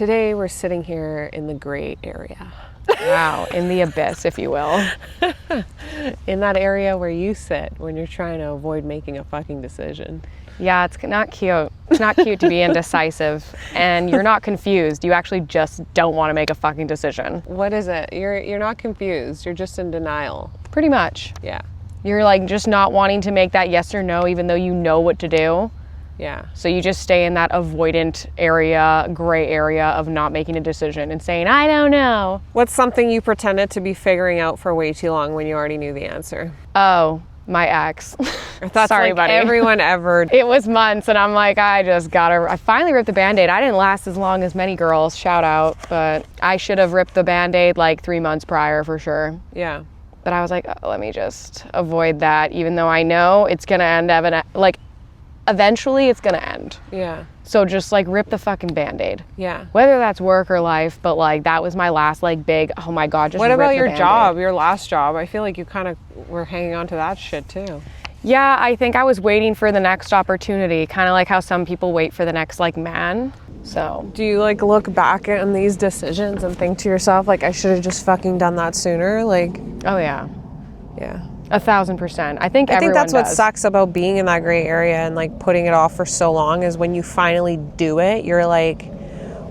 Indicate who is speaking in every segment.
Speaker 1: Today we're sitting here in the gray area.
Speaker 2: Wow, in the abyss, if you will.
Speaker 1: In that area where you sit when you're trying to avoid making a fucking decision.
Speaker 2: Yeah, it's not cute. It's not cute to be indecisive, and you're not confused. You actually just don't want to make a fucking decision.
Speaker 1: What is it? You're not confused. You're just in denial.
Speaker 2: Pretty much.
Speaker 1: Yeah.
Speaker 2: You're like just not wanting to make that yes or no, even though you know what to do.
Speaker 1: Yeah.
Speaker 2: So you just stay in that avoidant area, gray area of not making a decision and saying, I don't know.
Speaker 1: What's something you pretended to be figuring out for way too long when you already knew the answer?
Speaker 2: Oh, my ex.
Speaker 1: That's
Speaker 2: Sorry,
Speaker 1: like
Speaker 2: buddy.
Speaker 1: everyone ever.
Speaker 2: It was months, and I'm like, I finally ripped the Band-Aid. I didn't last as long as many girls, shout out, but I should have ripped the Band-Aid like 3 months prior for sure.
Speaker 1: Yeah.
Speaker 2: But I was like, oh, let me just avoid that, even though I know it's gonna end, eventually it's gonna end.
Speaker 1: Yeah.
Speaker 2: So just like rip the fucking Band-Aid.
Speaker 1: Yeah.
Speaker 2: Whether that's work or life, but like that was my last like big, oh my God, just
Speaker 1: What
Speaker 2: rip
Speaker 1: about
Speaker 2: the
Speaker 1: your
Speaker 2: Band-Aid.
Speaker 1: job, your last job? I feel like you kind of were hanging on to that shit too.
Speaker 2: Yeah, I think I was waiting for the next opportunity, kind of like how some people wait for the next like man. So
Speaker 1: do you like look back on these decisions and think to yourself like, I should have just fucking done that sooner? Like,
Speaker 2: oh yeah.
Speaker 1: Yeah.
Speaker 2: 1,000%. I think
Speaker 1: that's what
Speaker 2: does.
Speaker 1: sucks about being in that gray area and like putting it off for so long is when you finally do it, you're like,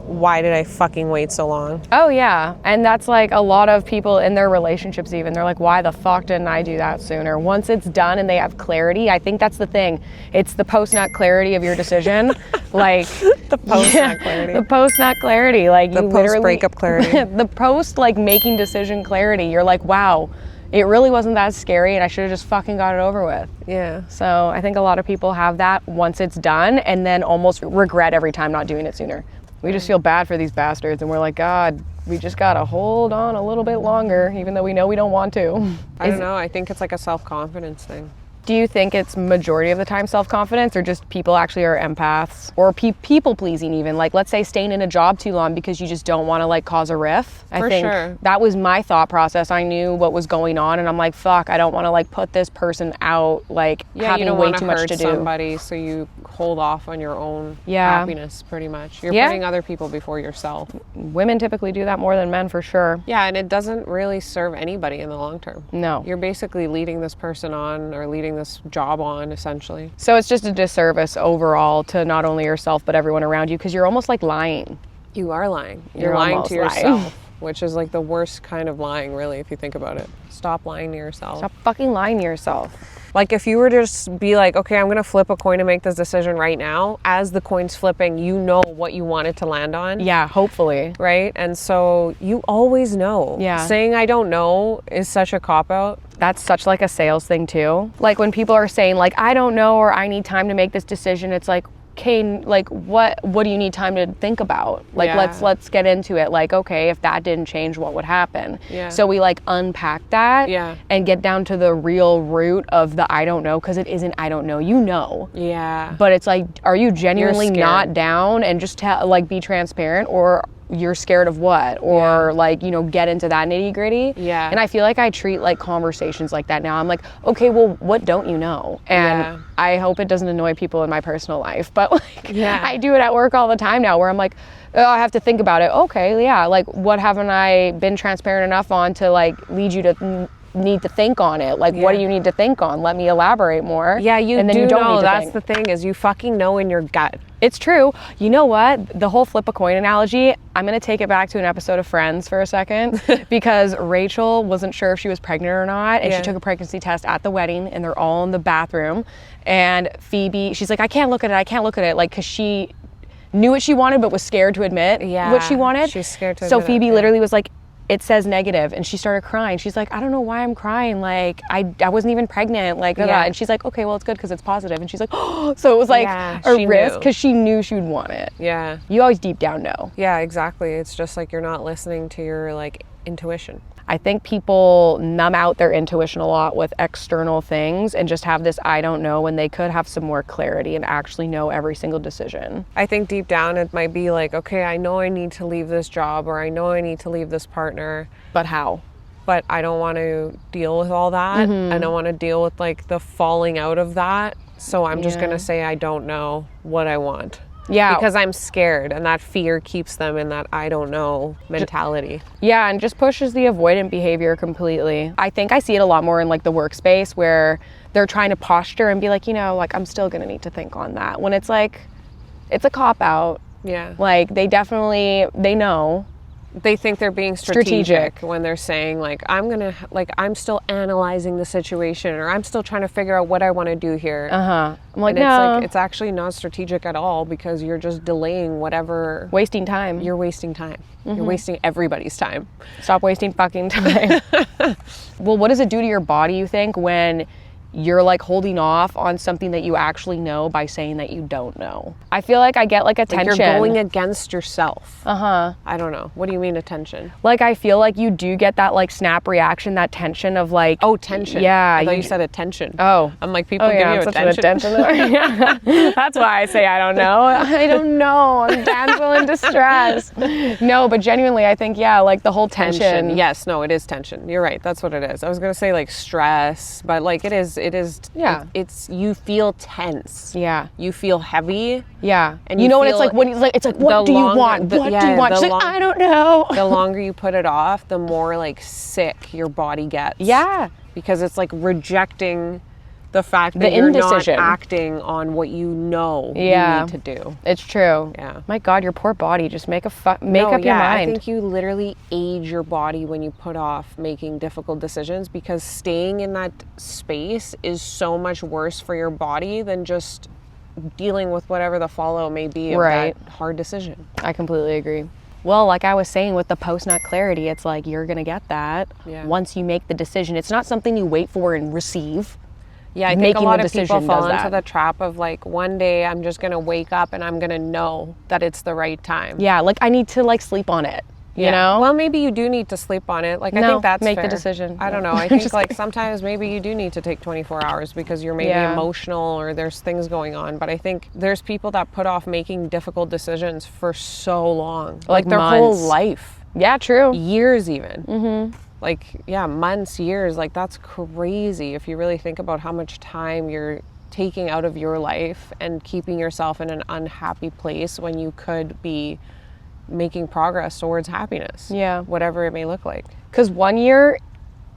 Speaker 1: why did I fucking wait so long?
Speaker 2: Oh yeah, and that's like a lot of people in their relationships even. They're like, why the fuck didn't I do that sooner? Once it's done and they have clarity, I think that's the thing. It's the post-nut clarity of your decision. Like
Speaker 1: The post-nut clarity.
Speaker 2: The post-nut clarity. Like
Speaker 1: The
Speaker 2: you literally
Speaker 1: post-breakup clarity.
Speaker 2: The post like making decision clarity. You're like, wow, it really wasn't that scary and I should have just fucking got it over with.
Speaker 1: Yeah.
Speaker 2: So I think a lot of people have that once it's done and then almost regret every time not doing it sooner. We just feel bad for these bastards and we're like, God, we just gotta hold on a little bit longer, even though we know we don't want to.
Speaker 1: I don't know. I think it's like a self-confidence thing.
Speaker 2: Do you think it's majority of the time self-confidence or just people actually are empaths or people pleasing even? Like let's say staying in a job too long because you just don't want to like cause a riff. I think
Speaker 1: sure.
Speaker 2: That was my thought process. I knew what was going on and I'm like, fuck, I don't want to like put this person out like having way too much to do.
Speaker 1: Somebody, so you hold off on your own happiness pretty much. You're putting other people before yourself.
Speaker 2: Women typically do that more than men for sure.
Speaker 1: Yeah, and it doesn't really serve anybody in the long term.
Speaker 2: No.
Speaker 1: You're basically leading this person on or leading this job on essentially.
Speaker 2: So it's just a disservice overall to not only yourself but everyone around you because you're almost like lying.
Speaker 1: You are lying.
Speaker 2: You're
Speaker 1: lying to
Speaker 2: almost
Speaker 1: yourself, which is like the worst kind of lying really if you think about it. Stop lying to yourself.
Speaker 2: Stop fucking lying to yourself.
Speaker 1: Like if you were to just be like, okay, I'm gonna flip a coin to make this decision right now, as the coin's flipping, you know what you want it to land on.
Speaker 2: Yeah, hopefully.
Speaker 1: Right? And so you always know.
Speaker 2: Yeah.
Speaker 1: Saying I don't know is such a cop-out.
Speaker 2: That's such like a sales thing too. Like when people are saying like, I don't know, or I need time to make this decision, it's like, okay, like what do you need time to think about? Like let's get into it. Like, okay, if that didn't change, what would happen?
Speaker 1: Yeah.
Speaker 2: So we like unpack that and get down to the real root of the I don't know, because it isn't I don't know, you know.
Speaker 1: Yeah.
Speaker 2: But it's like, are you genuinely not down and just like be transparent, or you're scared of what? Or like, you know, get into that nitty gritty.
Speaker 1: Yeah.
Speaker 2: And I feel like I treat like conversations like that now. I'm like, okay, well, what don't you know? And I hope it doesn't annoy people in my personal life, but like, I do it at work all the time now where I'm like, oh, I have to think about it. Okay, yeah, like what haven't I been transparent enough on to like lead you to need to think on it? Like what do you need to think on? Let me elaborate more.
Speaker 1: Yeah, you
Speaker 2: and then
Speaker 1: do
Speaker 2: you don't
Speaker 1: know.
Speaker 2: need to
Speaker 1: That's
Speaker 2: think.
Speaker 1: the thing, is you fucking know in your gut.
Speaker 2: It's true. You know what? The whole flip a coin analogy, I'm going to take it back to an episode of Friends for a second because Rachel wasn't sure if she was pregnant or not, and she took a pregnancy test at the wedding, and they're all in the bathroom, and Phoebe, she's like, I can't look at it, like, because she knew what she wanted but was scared to admit what she wanted.
Speaker 1: She's scared to admit
Speaker 2: So Phoebe literally was like, it says negative, and she started crying. She's like, I don't know why I'm crying. Like, I wasn't even pregnant. Like, and she's like, okay, well, it's good because it's positive. And she's like, oh, so it was like a risk because she knew she would want it.
Speaker 1: Yeah.
Speaker 2: You always deep down know.
Speaker 1: Yeah, exactly. It's just like you're not listening to your like intuition.
Speaker 2: I think people numb out their intuition a lot with external things and just have this I don't know when they could have some more clarity and actually know every single decision.
Speaker 1: I think deep down it might be like, okay, I know I need to leave this job, or I know I need to leave this partner.
Speaker 2: But how?
Speaker 1: But I don't want to deal with all that. I don't want to deal with like the falling out of that. So I'm just going to say I don't know what I want.
Speaker 2: Yeah.
Speaker 1: Because I'm scared, and that fear keeps them in that I don't know mentality.
Speaker 2: Yeah, and just pushes the avoidant behavior completely. I think I see it a lot more in like the workspace where they're trying to posture and be like, like I'm still gonna need to think on that. When it's like, it's a cop out.
Speaker 1: Yeah.
Speaker 2: Like they know.
Speaker 1: They think they're being strategic when they're saying like, I'm still analyzing the situation, or I'm still trying to figure out what I want to do here.
Speaker 2: I'm like,
Speaker 1: and
Speaker 2: no.
Speaker 1: it's actually not strategic at all, because you're just delaying whatever.
Speaker 2: Wasting time.
Speaker 1: You're wasting time. You're wasting everybody's time.
Speaker 2: Stop wasting fucking time. Well, what does it do to your body, you think, when you're like holding off on something that you actually know by saying that you don't know? I feel like I get like attention.
Speaker 1: Like you're going against yourself.
Speaker 2: I
Speaker 1: don't know. What do you mean attention?
Speaker 2: Like I feel like you do get that like snap reaction, that tension of like.
Speaker 1: Oh, tension.
Speaker 2: Yeah.
Speaker 1: I thought you said attention.
Speaker 2: Oh.
Speaker 1: I'm like, people give you attention.
Speaker 2: Yeah. That's why I say I don't know. I don't know. I'm damsel in distress. No, but genuinely I think, yeah, like the whole tension.
Speaker 1: Yes, no, it is tension. You're right. That's what it is. I was going to say like stress, but like it is.
Speaker 2: Yeah.
Speaker 1: It's you feel tense.
Speaker 2: Yeah.
Speaker 1: You feel heavy.
Speaker 2: Yeah.
Speaker 1: And
Speaker 2: you know what it's like when it's like, what do you want? What do you want? She's like, I don't know.
Speaker 1: The longer you put it off, the more like sick your body gets.
Speaker 2: Yeah.
Speaker 1: Because it's like rejecting the fact that
Speaker 2: the
Speaker 1: you're
Speaker 2: indecision.
Speaker 1: not acting on what you know you need to do.
Speaker 2: It's true.
Speaker 1: Yeah.
Speaker 2: My God, your poor body. Just make up your mind.
Speaker 1: I think you literally age your body when you put off making difficult decisions, because staying in that space is so much worse for your body than just dealing with whatever the fallout may be of that hard decision.
Speaker 2: I completely agree. Well, like I was saying with the post-nut clarity, it's like you're going to get that once you make the decision. It's not something you wait for and receive.
Speaker 1: Yeah, I think a lot of people fall into the trap of like, one day I'm just going to wake up and I'm going to know that it's the right time.
Speaker 2: Yeah, like I need to like sleep on it, you know?
Speaker 1: Well, maybe you do need to sleep on it. Like, I think that's
Speaker 2: make
Speaker 1: fair.
Speaker 2: the decision.
Speaker 1: I don't know. I think like sometimes maybe you do need to take 24 hours because you're maybe emotional or there's things going on. But I think there's people that put off making difficult decisions for so long. Like their whole life.
Speaker 2: Yeah, true.
Speaker 1: Years even. Like, months, years, like that's crazy if you really think about how much time you're taking out of your life and keeping yourself in an unhappy place when you could be making progress towards happiness.
Speaker 2: Yeah.
Speaker 1: Whatever it may look like.
Speaker 2: Because 1 year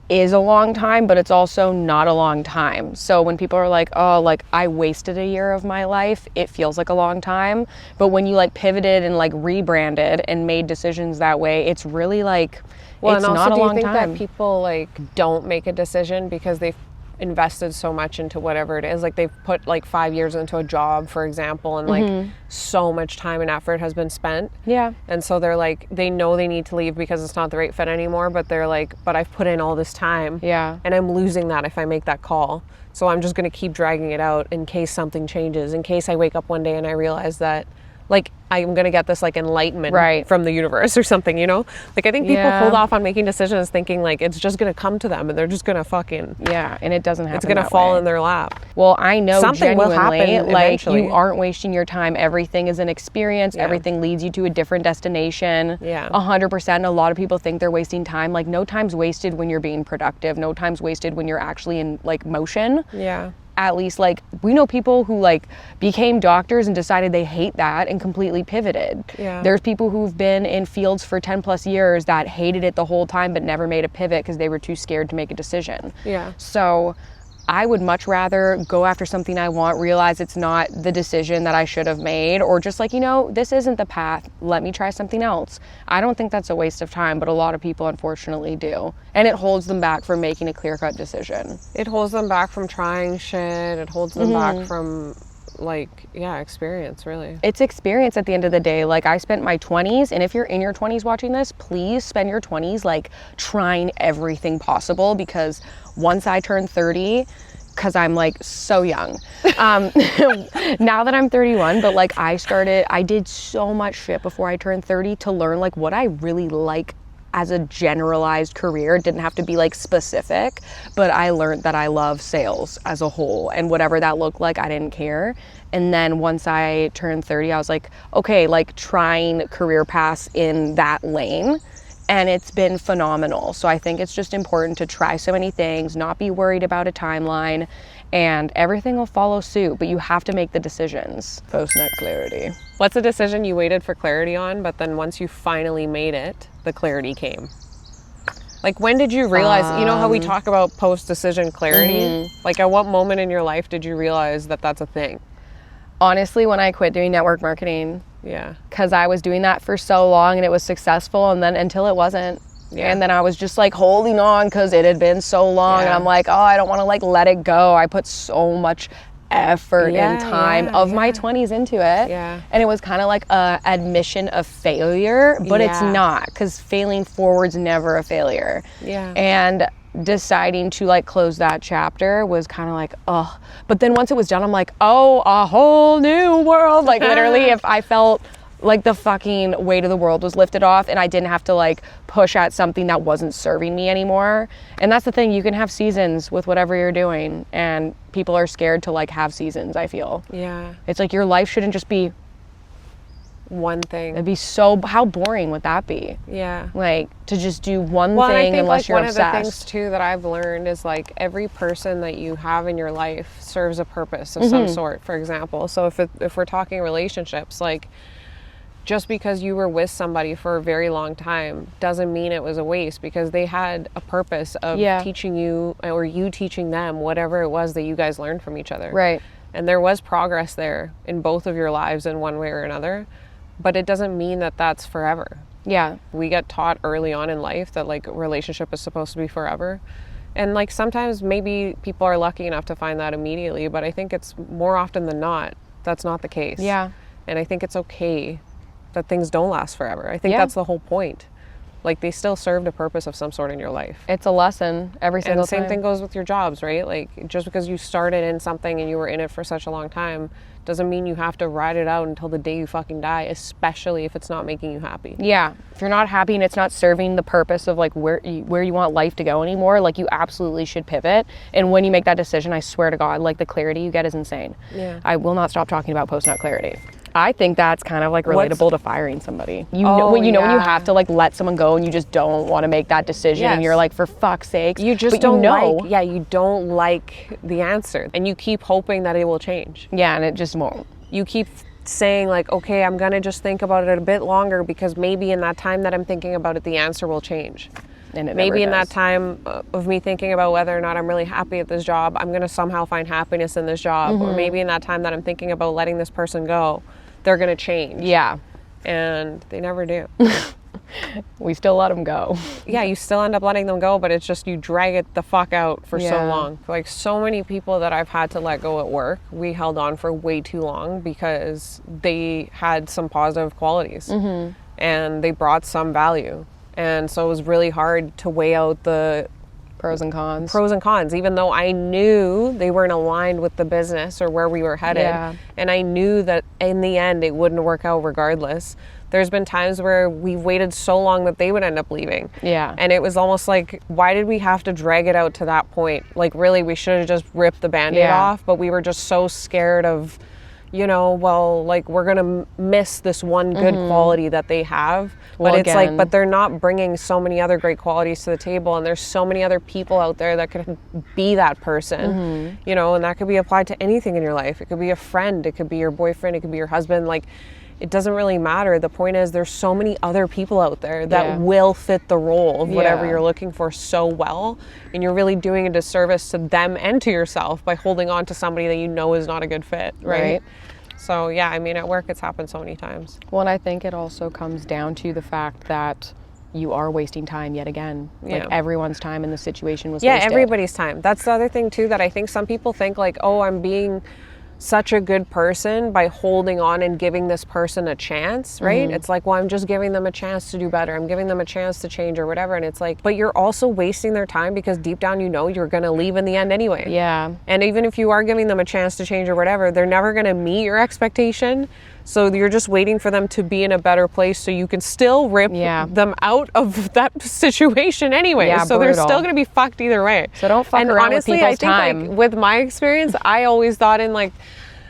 Speaker 2: is a long time, but it's also not a long time. So when people are like, oh, like I wasted a year of my life, it feels like a long time. But when you like pivoted and like rebranded and made decisions that way, it's really like,
Speaker 1: well,
Speaker 2: it's
Speaker 1: and also,
Speaker 2: not a long time.
Speaker 1: Do you think that people like don't make a decision because they've invested so much into whatever it is? Like they've put like 5 years into a job, for example, and like so much time and effort has been spent.
Speaker 2: Yeah.
Speaker 1: And so they're like, they know they need to leave because it's not the right fit anymore, but they're like, but I've put in all this time.
Speaker 2: Yeah.
Speaker 1: And I'm losing that if I make that call. So I'm just going to keep dragging it out in case something changes, in case I wake up one day and I realize that like I'm going to get this like enlightenment from the universe or something, you know? Like I think people hold off on making decisions thinking like it's just going to come to them and they're just going to fucking...
Speaker 2: Yeah, and it doesn't happen.
Speaker 1: It's going to fall in their lap.
Speaker 2: Well, I know
Speaker 1: something will happen
Speaker 2: like
Speaker 1: eventually.
Speaker 2: You aren't wasting your time. Everything is an experience.
Speaker 1: Yeah.
Speaker 2: Everything leads you to a different destination.
Speaker 1: Yeah.
Speaker 2: 100%. A lot of people think they're wasting time. Like no time's wasted when you're being productive. No time's wasted when you're actually in like motion.
Speaker 1: Yeah.
Speaker 2: At least like we know people who like became doctors and decided they hate that and completely pivoted.
Speaker 1: Yeah.
Speaker 2: There's people who've been in fields for 10 plus years that hated it the whole time but never made a pivot because they were too scared to make a decision.
Speaker 1: Yeah.
Speaker 2: So I would much rather go after something I want, realize it's not the decision that I should have made, or just like, you know, this isn't the path. Let me try something else. I don't think that's a waste of time, but a lot of people unfortunately do. And it holds them back from making a clear-cut decision.
Speaker 1: It holds them back from trying shit. It holds them back from like, experience, really.
Speaker 2: It's experience at the end of the day. Like I spent my 20s, and if you're in your 20s watching this, please spend your 20s like trying everything possible, because once I turned 30, because I'm like so young, now that I'm 31, but like I did so much shit before I turned 30 to learn like what I really like as a generalized career. It didn't have to be like specific, but I learned that I love sales as a whole, and whatever that looked like, I didn't care. And then once I turned 30, I was like, okay, like trying career paths in that lane. and it's been phenomenal. So I think it's just important to try so many things, not be worried about a timeline, and everything will follow suit, but you have to make the decisions. Post-nut clarity.
Speaker 1: What's a decision you waited for clarity on, but then once you finally made it, the clarity came? Like, when did you realize, you know how we talk about post-decision clarity? Like, at what moment in your life did you realize that that's a thing?
Speaker 2: Honestly, when I quit doing network marketing.
Speaker 1: Yeah.
Speaker 2: Because I was doing that for so long and it was successful, and then until it wasn't. Yeah. And then I was just like holding on because it had been so long, and I'm like, oh, I don't want to like let it go. I put so much effort and time of my 20s into it.
Speaker 1: Yeah.
Speaker 2: And it was kind of like a admission of failure, but it's not, because failing forward's never a failure.
Speaker 1: Yeah.
Speaker 2: And deciding to like close that chapter was kind of like, oh. But then once it was done, I'm like, oh, a whole new world. Like literally, if I felt like the fucking weight of the world was lifted off and I didn't have to like push at something that wasn't serving me anymore. And that's the thing, you can have seasons with whatever you're doing, and people are scared to like have seasons, I feel.
Speaker 1: Yeah.
Speaker 2: It's like your life shouldn't just be
Speaker 1: one thing.
Speaker 2: It'd be so, how boring would that be?
Speaker 1: Yeah.
Speaker 2: Like to just do one
Speaker 1: well,
Speaker 2: thing
Speaker 1: and I think,
Speaker 2: unless
Speaker 1: like,
Speaker 2: you're
Speaker 1: one
Speaker 2: obsessed.
Speaker 1: of the things too that I've learned is like every person that you have in your life serves a purpose of some sort, for example. So if we're talking relationships, like just because you were with somebody for a very long time doesn't mean it was a waste, because they had a purpose of teaching you, or you teaching them, whatever it was that you guys learned from each other.
Speaker 2: Right.
Speaker 1: And there was progress there in both of your lives in one way or another, but it doesn't mean that that's forever.
Speaker 2: Yeah.
Speaker 1: We get taught early on in life that like a relationship is supposed to be forever. And like sometimes maybe people are lucky enough to find that immediately, but I think it's more often than not, that's not the case.
Speaker 2: Yeah.
Speaker 1: And I think it's okay that things don't last forever. I think that's the whole point. Like they still served a purpose of some sort in your life.
Speaker 2: It's a lesson every single time.
Speaker 1: And the same thing goes with your jobs, right? Like just because you started in something and you were in it for such a long time doesn't mean you have to ride it out until the day you fucking die, especially if it's not making you happy.
Speaker 2: Yeah. If you're not happy and it's not serving the purpose of like where you want life to go anymore, like you absolutely should pivot. And when you make that decision, I swear to God, like the clarity you get is insane.
Speaker 1: Yeah.
Speaker 2: I will not stop talking about post-nut clarity. I think that's kind of like relatable to firing somebody. You know when you have to like let someone go and you just don't want to make that decision, and you're like, for fuck's sake.
Speaker 1: You just don't know. You don't like the answer, and you keep hoping that it will change.
Speaker 2: Yeah, and it just won't.
Speaker 1: You keep saying like, okay, I'm gonna just think about it a bit longer, because maybe in that time that I'm thinking about it, the answer will change.
Speaker 2: And it
Speaker 1: maybe
Speaker 2: never
Speaker 1: in
Speaker 2: does.
Speaker 1: that time of me thinking about whether or not I'm really happy at this job, I'm gonna somehow find happiness in this job. Or maybe in that time that I'm thinking about letting this person go, they're gonna change.
Speaker 2: Yeah.
Speaker 1: And they never do.
Speaker 2: We still let them go.
Speaker 1: Yeah, you still end up letting them go, but it's just you drag it the fuck out for so long. Like so many people that I've had to let go at work, we held on for way too long because they had some positive qualities and they brought some value. And so it was really hard to weigh out the
Speaker 2: pros and cons,
Speaker 1: even though I knew they weren't aligned with the business or where we were headed.
Speaker 2: Yeah.
Speaker 1: And I knew that in the end it wouldn't work out regardless. There's been times where we've waited so long that they would end up leaving.
Speaker 2: Yeah.
Speaker 1: And it was almost like, why did we have to drag it out to that point? Like really, we should have just ripped the Band-Aid off, but we were just so scared of, you know, well, like we're gonna miss this one good quality that they have.
Speaker 2: Well,
Speaker 1: but it's
Speaker 2: again,
Speaker 1: like, but they're not bringing so many other great qualities to the table, and there's so many other people out there that could be that person, you know, and that could be applied to anything in your life. It could be a friend, it could be your boyfriend, it could be your husband, like it doesn't really matter. The point is there's so many other people out there that will fit the role of whatever you're looking for so well, and you're really doing a disservice to them and to yourself by holding on to somebody that you know is not a good fit, right? So yeah, I mean, at work it's happened so many times.
Speaker 2: Well, and I think it also comes down to the fact that you are wasting time yet again. Like everyone's time in the situation was wasted.
Speaker 1: Yeah, everybody's time. That's the other thing too, that I think some people think like, oh, I'm being such a good person by holding on and giving this person a chance, right? It's like, well, I'm just giving them a chance to do better. I'm giving them a chance to change or whatever. And it's like, but you're also wasting their time, because deep down you know you're going to leave in the end anyway.
Speaker 2: Yeah.
Speaker 1: And even if you are giving them a chance to change or whatever, they're never going to meet your expectation. So you're just waiting for them to be in a better place so you can still rip them out of that situation anyway.
Speaker 2: Yeah,
Speaker 1: so
Speaker 2: brutal.
Speaker 1: they're still going to be fucked either way.
Speaker 2: So don't fuck around with people's time.
Speaker 1: Like, with my experience, I always thought in like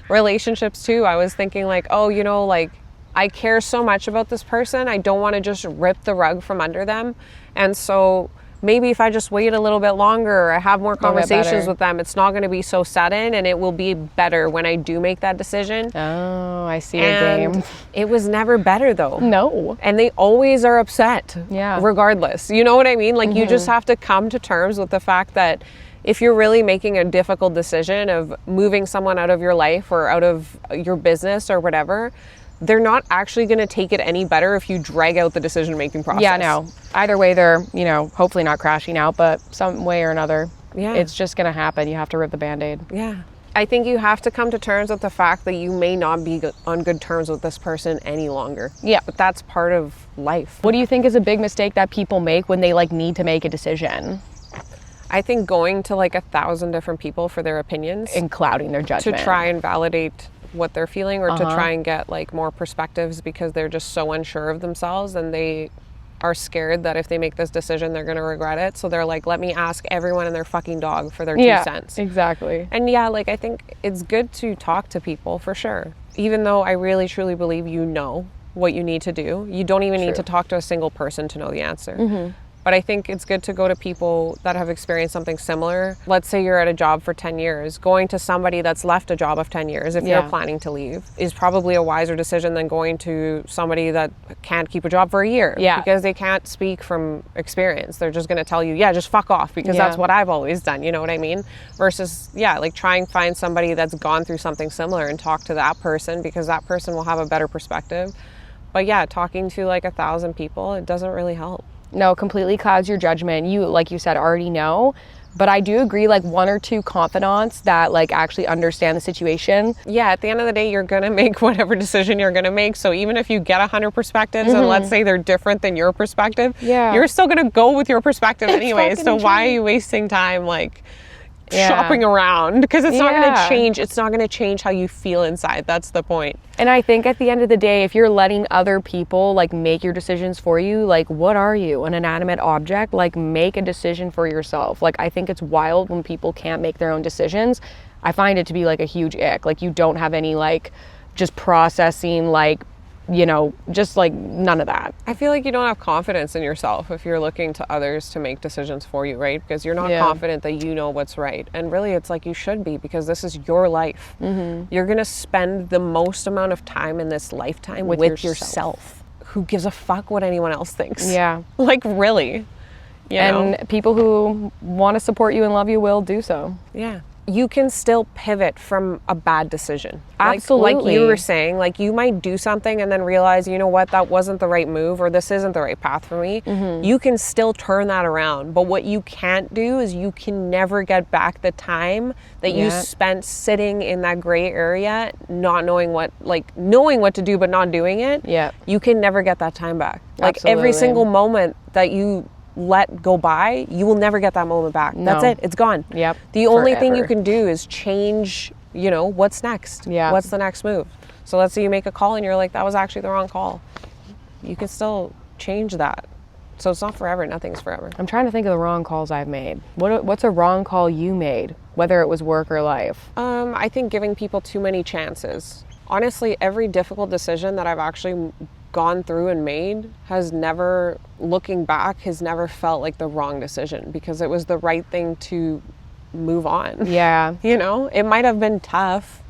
Speaker 1: relationships too, I was thinking like, oh, you know, like I care so much about this person. I don't want to just rip the rug from under them. And so maybe if I just wait a little bit longer, or I have more conversations with them, it's not going to be so sudden, and it will be better when I do make that decision.
Speaker 2: Oh, I see a game.
Speaker 1: It was never better though.
Speaker 2: No.
Speaker 1: And they always are upset.
Speaker 2: Yeah.
Speaker 1: Regardless. You know what I mean? Like you just have to come to terms with the fact that if you're really making a difficult decision of moving someone out of your life or out of your business or whatever, they're not actually going to take it any better if you drag out the decision-making process.
Speaker 2: Yeah, no. Either way, they're, you know, hopefully not crashing out, but some way or another, it's just going to happen. You have to rip the Band-Aid.
Speaker 1: Yeah. I think you have to come to terms with the fact that you may not be on good terms with this person any longer.
Speaker 2: Yeah.
Speaker 1: But that's part of life.
Speaker 2: What do you think is a big mistake that people make when they, like, need to make a decision?
Speaker 1: I think going to like 1,000 different people for their opinions.
Speaker 2: And clouding their judgment.
Speaker 1: To try and validate what they're feeling, or to try and get like more perspectives, because they're just so unsure of themselves and they are scared that if they make this decision, they're going to regret it. So they're like, let me ask everyone and their fucking dog for their 2 cents.
Speaker 2: Exactly.
Speaker 1: And yeah, like I think it's good to talk to people for sure. Even though I really truly believe you know what you need to do. You don't even need to talk to a single person to know the answer. But I think it's good to go to people that have experienced something similar. Let's say you're at a job for 10 years. Going to somebody that's left a job of 10 years, if you're planning to leave, is probably a wiser decision than going to somebody that can't keep a job for a year. Because they can't speak from experience. They're just going to tell you, just fuck off, because that's what I've always done. You know what I mean? Versus, like try and find somebody that's gone through something similar and talk to that person, because that person will have a better perspective. But talking to like 1,000 people, it doesn't really help.
Speaker 2: No, completely clouds your judgment. You, like you said, already know. But I do agree, like 1 or 2 confidants that like actually understand the situation.
Speaker 1: Yeah, at the end of the day, you're going to make whatever decision you're going to make. So even if you get 100 perspectives and let's say they're different than your perspective, you're still going to go with your perspective anyway. So why are you wasting time like shopping around? Because it's not going to change. It's not going to change how you feel inside. That's the point.
Speaker 2: And I think at the end of the day, if you're letting other people like make your decisions for you, like what are you, an inanimate object? Like make a decision for yourself. Like I think it's wild when people can't make their own decisions. I find it to be like a huge ick. Like you don't have any like just processing, like, you know, just like none of that.
Speaker 1: I feel like you don't have confidence in yourself if you're looking to others to make decisions for you, right? Because you're not confident that you know what's right. And really it's like you should be, because this is your life. You're going to spend the most amount of time in this lifetime with yourself. Who gives a fuck what anyone else thinks?
Speaker 2: Yeah.
Speaker 1: Like really. You know?
Speaker 2: People who want to support you and love you will do so.
Speaker 1: Yeah. You can still pivot from a bad decision.
Speaker 2: Absolutely.
Speaker 1: Like you were saying, like you might do something and then realize, you know what, that wasn't the right move, or this isn't the right path for me. You can still turn that around. But what you can't do is you can never get back the time that you spent sitting in that gray area, not knowing knowing what to do, but not doing it.
Speaker 2: Yeah.
Speaker 1: You can never get that time back. Like every single moment that you let go by, you will never get that moment back. That's it. It's gone.
Speaker 2: Yep.
Speaker 1: The only thing you can do is change, you know, what's next?
Speaker 2: Yeah.
Speaker 1: What's the next move? So let's say you make a call and you're like, that was actually the wrong call. You can still change that. So it's not forever. Nothing's forever.
Speaker 2: I'm trying to think of the wrong calls I've made. What's a wrong call you made, whether it was work or life?
Speaker 1: I think giving people too many chances. Honestly, every difficult decision that I've actually gone through and made has never, looking back, has never felt like the wrong decision, because it was the right thing to move on.
Speaker 2: Yeah.
Speaker 1: You know, it might have been tough,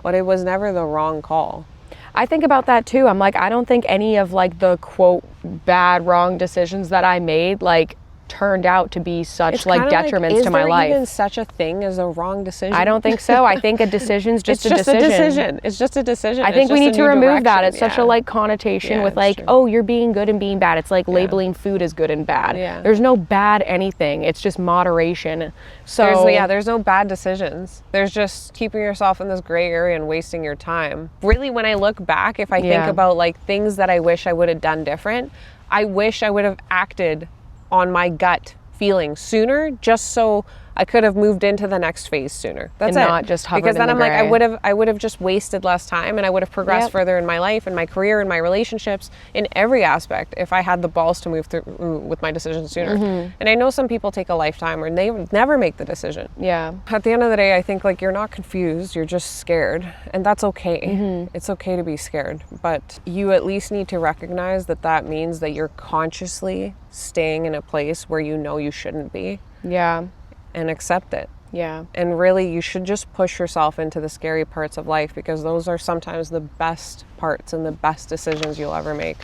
Speaker 1: but it was never the wrong call.
Speaker 2: I think about that too. I'm like, I don't think any of like the quote bad, wrong decisions that I made like turned out to be such like detriments to my life.
Speaker 1: Is there even such a thing as a wrong decision?
Speaker 2: I don't think so. I think a decision's just a decision.
Speaker 1: It's just a decision.
Speaker 2: I think we need to remove that. It's such a like connotation with like, oh, you're being good and being bad. It's like labeling food as good and bad. There's no bad anything. It's just moderation. So
Speaker 1: there's no bad decisions. There's just keeping yourself in this gray area and wasting your time. Really, when I look back, if I think about like things that I wish I would have done different, I wish I would have acted on my gut feeling sooner, just so I could have moved into the next phase sooner. That's
Speaker 2: and
Speaker 1: it.
Speaker 2: not just hovered
Speaker 1: because then
Speaker 2: in the
Speaker 1: I'm
Speaker 2: gray.
Speaker 1: like, I would have just wasted less time, and I would have progressed further in my life and my career and my relationships in every aspect if I had the balls to move through with my decisions sooner. And I know some people take a lifetime or they never make the decision.
Speaker 2: Yeah.
Speaker 1: At the end of the day, I think like you're not confused, you're just scared, and that's okay. It's okay to be scared, but you at least need to recognize that that means that you're consciously staying in a place where you know you shouldn't be.
Speaker 2: Yeah.
Speaker 1: And accept it.
Speaker 2: Yeah.
Speaker 1: And really, you should just push yourself into the scary parts of life, because those are sometimes the best parts and the best decisions you'll ever make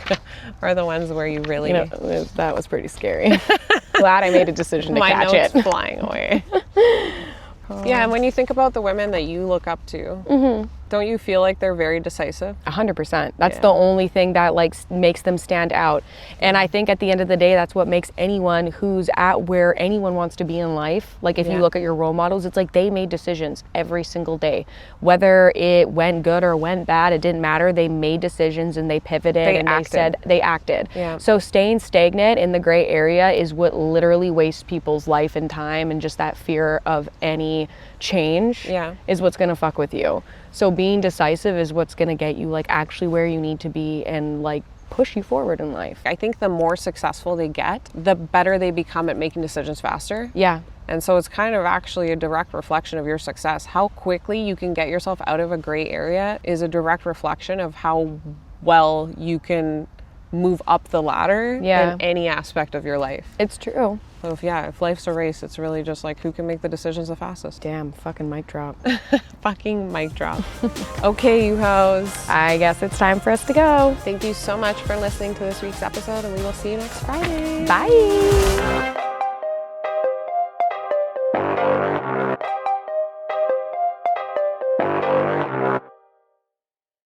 Speaker 1: are the ones where you really...
Speaker 2: that was pretty scary. Glad I made a decision to catch it.
Speaker 1: My notes flying away. Yeah, and when you think about the women that you look up to, don't you feel like they're very decisive?
Speaker 2: 100%. That's the only thing that like makes them stand out. And I think at the end of the day, that's what makes anyone who's at where anyone wants to be in life. Like if you look at your role models, it's like they made decisions every single day. Whether it went good or went bad, it didn't matter. They made decisions and they pivoted they acted.
Speaker 1: Yeah.
Speaker 2: So staying stagnant in the gray area is what literally wastes people's life and time, and just that fear of any change is what's going to fuck with you. So being decisive is what's going to get you like actually where you need to be and like push you forward in life.
Speaker 1: I think the more successful they get, the better they become at making decisions faster.
Speaker 2: Yeah.
Speaker 1: And so it's kind of actually a direct reflection of your success. How quickly you can get yourself out of a gray area is a direct reflection of how well you can move up the ladder in any aspect of your life.
Speaker 2: It's true.
Speaker 1: So if life's a race, it's really just like who can make the decisions the fastest.
Speaker 2: Damn, fucking mic drop.
Speaker 1: Fucking mic drop. Okay, you hoes.
Speaker 2: I guess it's time for us to go.
Speaker 1: Thank you so much for listening to this week's episode, and we will see you next Friday.
Speaker 2: Bye.